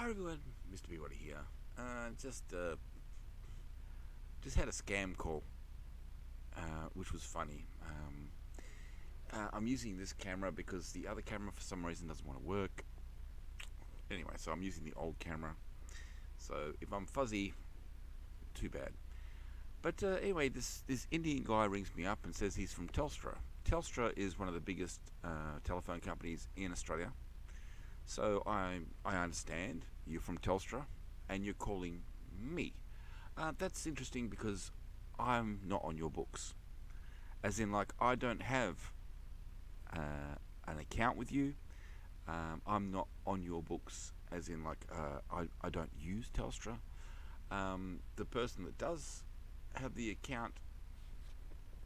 Hi everyone, Mr. Peabody here. Just had a scam call, which was funny. I'm using this camera because the other camera for some reason doesn't want to work. Anyway, so I'm using the old camera. So if I'm fuzzy, too bad. But anyway, this Indian guy rings me up and says he's from Telstra. Telstra is one of the biggest telephone companies in Australia. So I understand you're from Telstra and you're calling me. That's interesting because I'm not on your books. As in, like, I don't have an account with you. I'm not on your books. As in, like, I don't use Telstra. The person that does have the account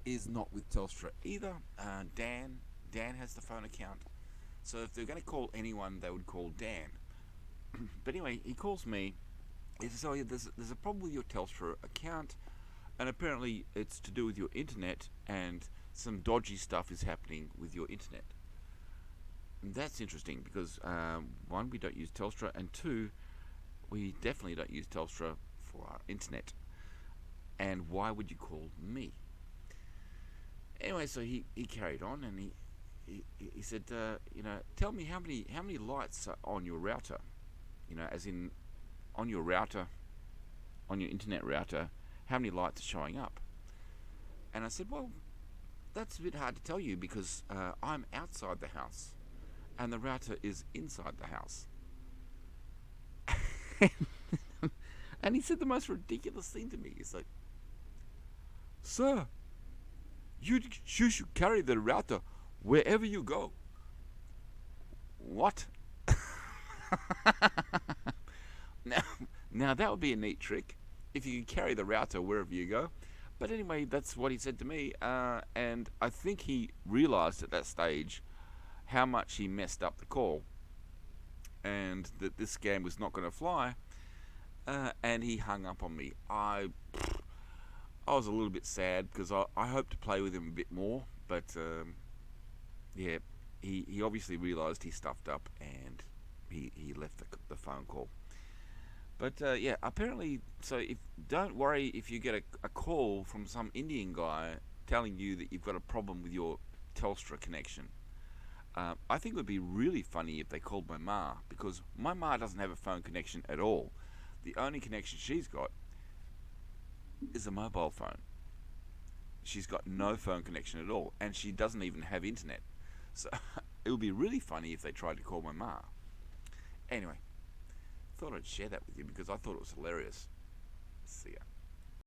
is not with Telstra either. Dan has the phone account. So if they're going to call anyone, they would call Dan. But anyway, he calls me. He says, "Oh yeah, there's a problem with your Telstra account, and apparently it's to do with your internet, and some dodgy stuff is happening with your internet." And that's interesting because one, we don't use Telstra, and two, we definitely don't use Telstra for our internet. And why would you call me? Anyway, so he carried on, and he said, tell me how many lights are on your router, as in on your router, on your internet router, how many lights are showing up? And I said, well, that's a bit hard to tell you because I'm outside the house, and the router is inside the house. And he said the most ridiculous thing to me. He's like, "Sir, you should carry the router wherever you go." What? now, now that would be a neat trick if you could carry the router wherever you go. But anyway, that's what he said to me, and I think he realised at that stage how much he messed up the call, and that this scam was not going to fly. And he hung up on me. I was a little bit sad because I hoped to play with him a bit more, but yeah, he obviously realised he stuffed up and he left the phone call. But yeah, apparently, so don't worry if you get a call from some Indian guy telling you that you've got a problem with your Telstra connection. I think it would be really funny if they called my ma, because my ma doesn't have a phone connection at all. The only connection she's got is a mobile phone. She's got no phone connection at all, and she doesn't even have internet. So it would be really funny if they tried to call my ma. Anyway, thought I'd share that with you because I thought it was hilarious. See ya.